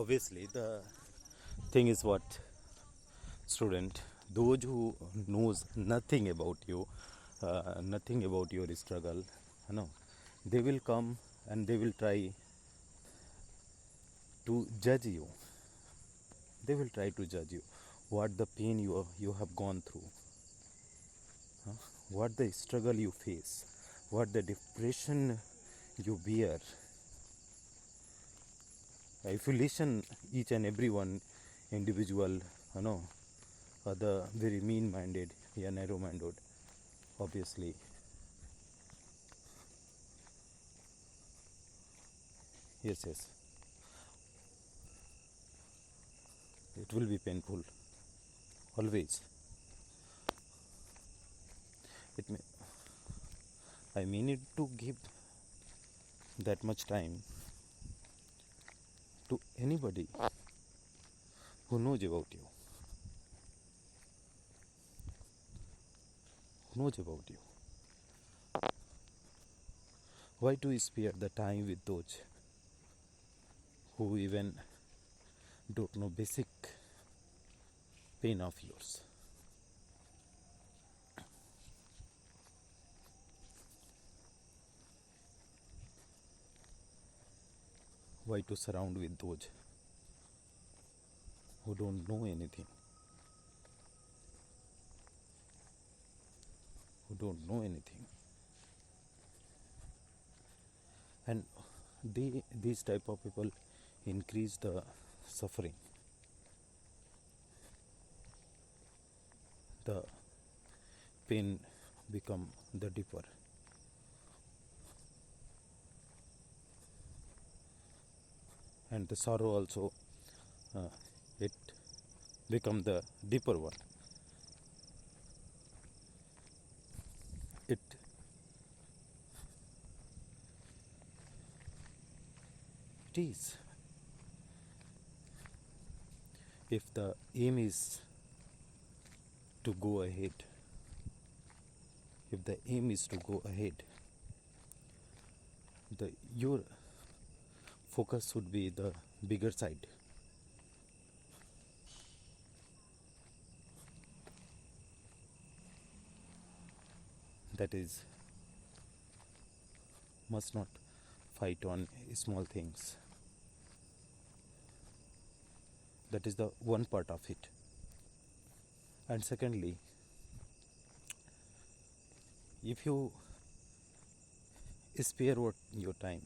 Obviously, the thing is what, student, those who knows nothing about you, nothing about your struggle, they will come and they will try to judge you. They will try to judge you, what the pain you have gone through, what the struggle you face, what the depression you bear. If you listen each and every one individual, the very mean-minded, yeah, narrow-minded, obviously, yes, it will be painful, always. It may, I mean it to give that much time to anybody who knows about you, who knows about you. Why to spare the time with those who even don't know basic pain of yours? Why to surround with those who don't know anything, who don't know anything? And these type of people increase the suffering. The pain become the deeper, and the sorrow also, it become the deeper one. It is, if the aim is to go ahead, if the aim is to go ahead, your focus should be the bigger side. That is, must not fight on small things. That is the one part of it. And secondly, if you spare your time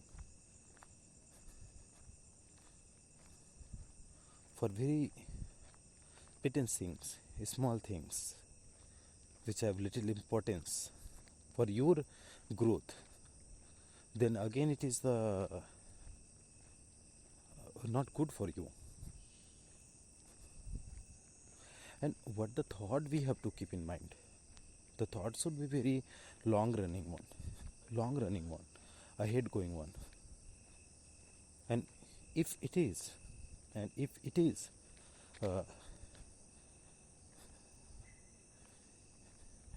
for very pittance things, small things, which have little importance for your growth, then again it is the not good for you. And what the thought we have to keep in mind, the thought should be very long running one, ahead going one. And if it is, and if it is uh,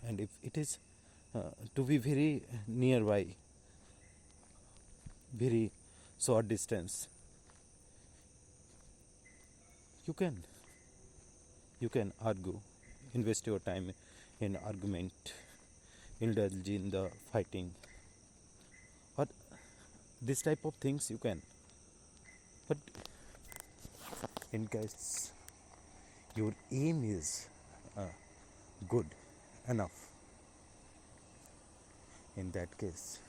and if it is to be very nearby, very short distance, you can argue, invest your time in argument, indulge in the fighting, or this type of things you can. But in case your aim is good enough, in that case,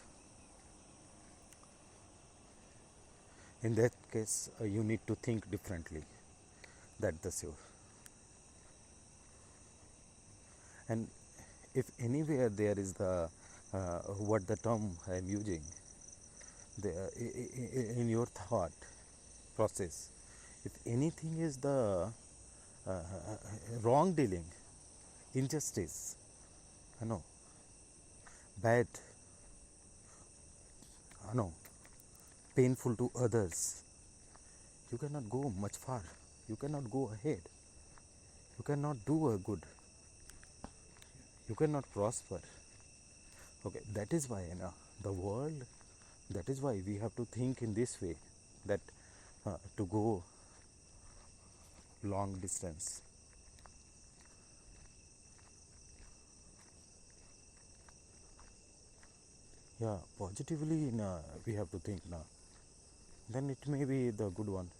you need to think differently. That's the sure. And if anywhere there is the what the term I am using, in your thought process, if anything is the wrong dealing, injustice, bad, painful to others, you cannot go much far, you cannot go ahead, you cannot do a good, you cannot prosper. Okay, that is why the world, that is why we have to think in this way, that to go long distance. Yeah, positively we have to think now. Then it may be the good one.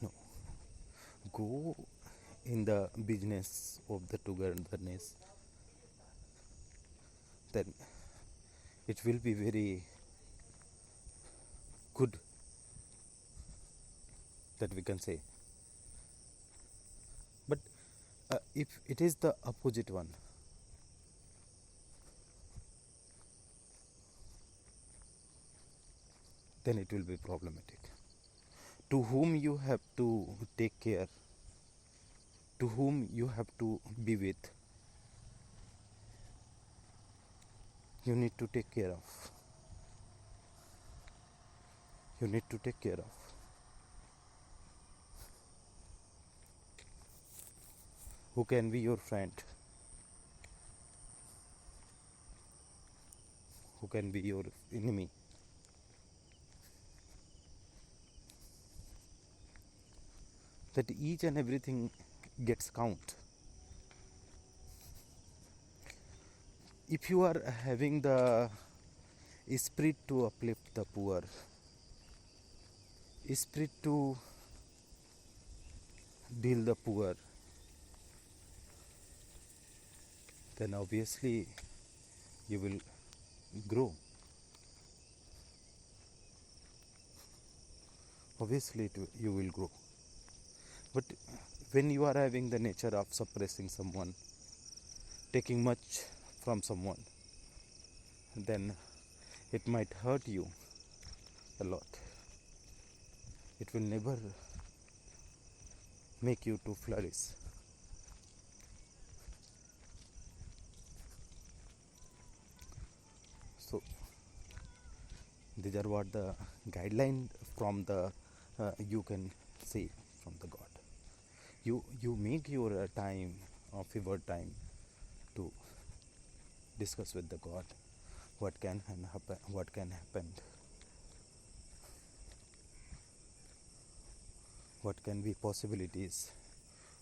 No, go in the business of the togetherness. Then it will be very good, that we can say. But if it is the opposite one, then it will be problematic. To whom you have to take care, to whom you have to be with, you need to take care of. You need to take care of. Who can be your friend? Who can be your enemy? That each and everything gets count. If you are having the spirit to uplift the poor, spirit to deal the poor, then obviously you will grow. Obviously you will grow. But when you are having the nature of suppressing someone, taking much from someone, then it might hurt you a lot. It will never make you to flourish. So these are what the guideline from the you can say from the God. You make your time of your time to discuss with the God what can happen, what can be possibilities,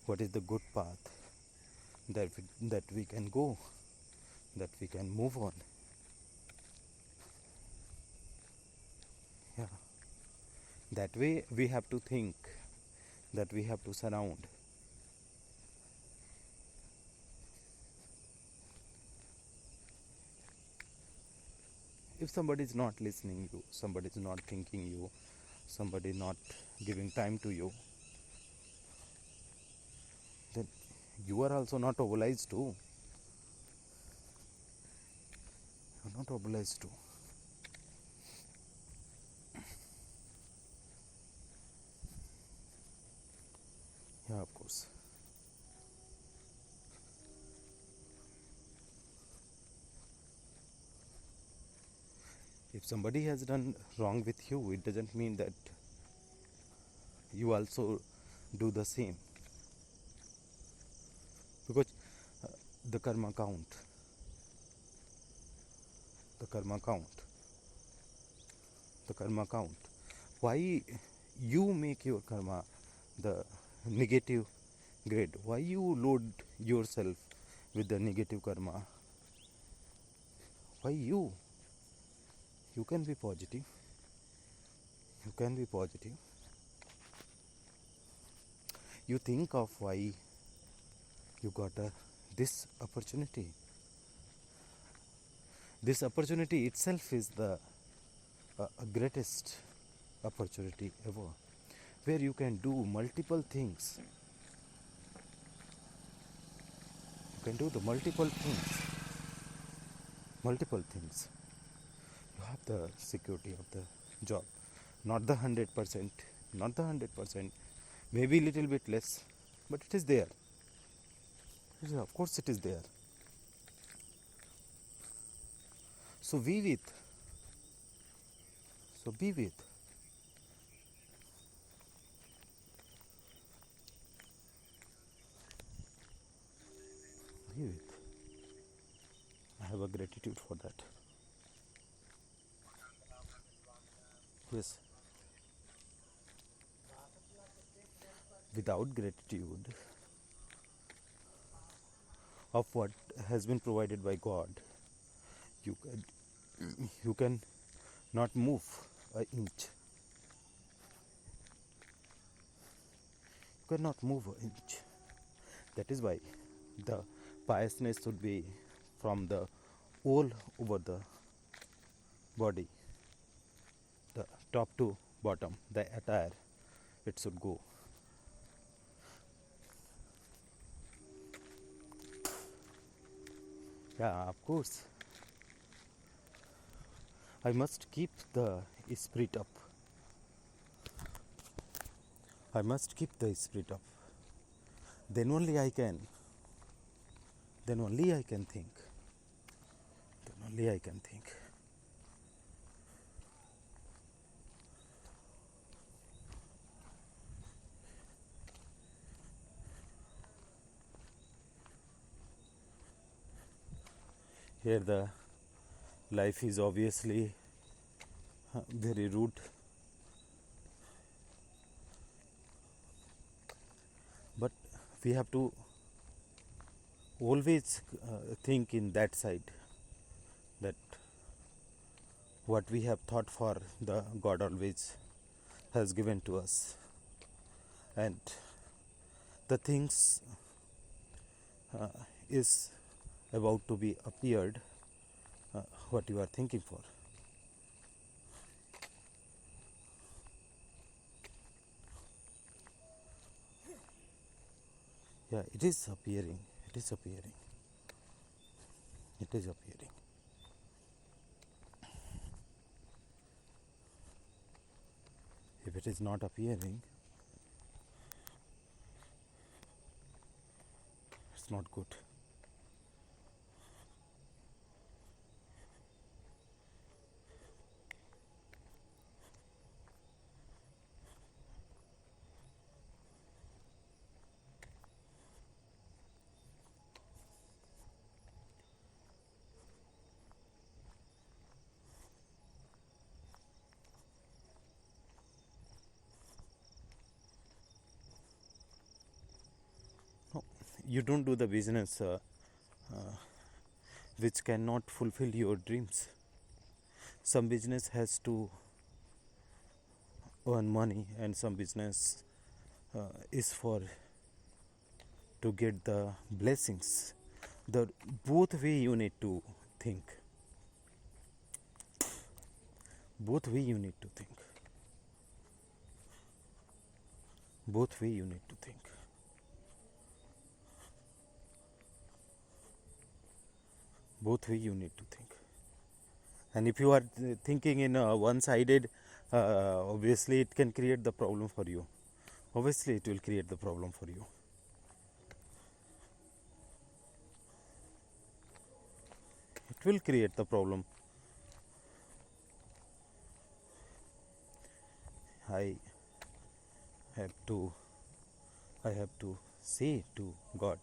what is the good path that we can go, that we can move on. Yeah, that way we have to think, that we have to surround. If somebody is not listening you, somebody is not thinking you, somebody not giving time to you, then you are also not obliged to. You are not obliged to. Yeah, of course. If somebody has done wrong with you, it doesn't mean that you also do the same. Because the karma count. The karma count. The karma count. Why you make your karma the negative grade? Why you load yourself with the negative karma? Why you? You can be positive. You can be positive. You think of why you got this opportunity. This opportunity itself is the greatest opportunity ever, where you can do multiple things. You can do the multiple things. Multiple things. You have the security of the job. Not the 100%. Not the 100%. Maybe a little bit less. But it is there. Of course it is there. So be with. So be with. agree with. I have a gratitude for that. Yes, without gratitude of what has been provided by God, you can not move an inch. You cannot move an inch. That is why the piousness should be from the all over the body, the top to bottom, the attire. It should go. Yeah, of course. I must keep the spirit up. I must keep the spirit up. Then only I can. Then only I can think. Then only I can think. Here the life is obviously very rude, but we have to always think in that side, that what we have thought for, the God always has given to us, and the things is about to be appeared, what you are thinking for. Yeah, it is appearing. It is appearing. It is appearing. If it is not appearing, it's not good. No, you don't do the business which cannot fulfill your dreams. Some business has to earn money, and some business is for to get the blessings. The both way you need to think. Both way you need to think. Both way you need to think. Both way you need to think. And if you are thinking in a one-sided, obviously it can create the problem for you. Obviously it will create the problem for you. It will create the problem. I have to say to God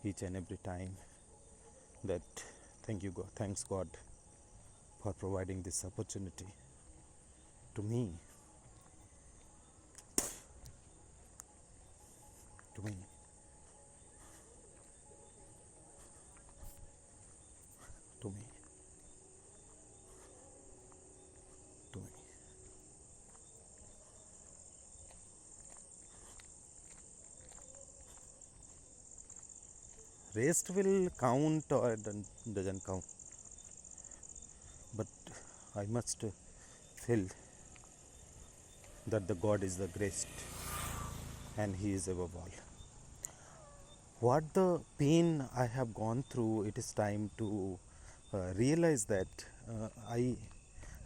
each and every time that thank you God, thanks God for providing this opportunity to me, to me, to me, to me. Rest will count or doesn't count, but I must feel that the God is the greatest and He is above all. What the pain I have gone through, it is time to realize that I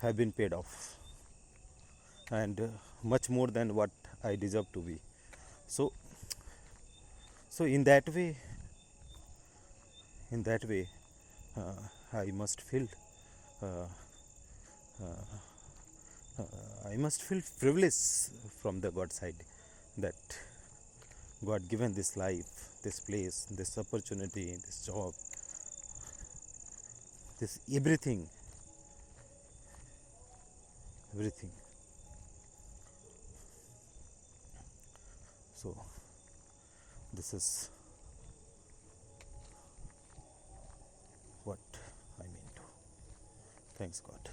have been paid off, and much more than what I deserve to be. So, in that way, I must feel uh, I must feel privilege from the God side, that God given this life, this place, this opportunity, this job, this everything, everything. So this is what I mean to. Thanks God.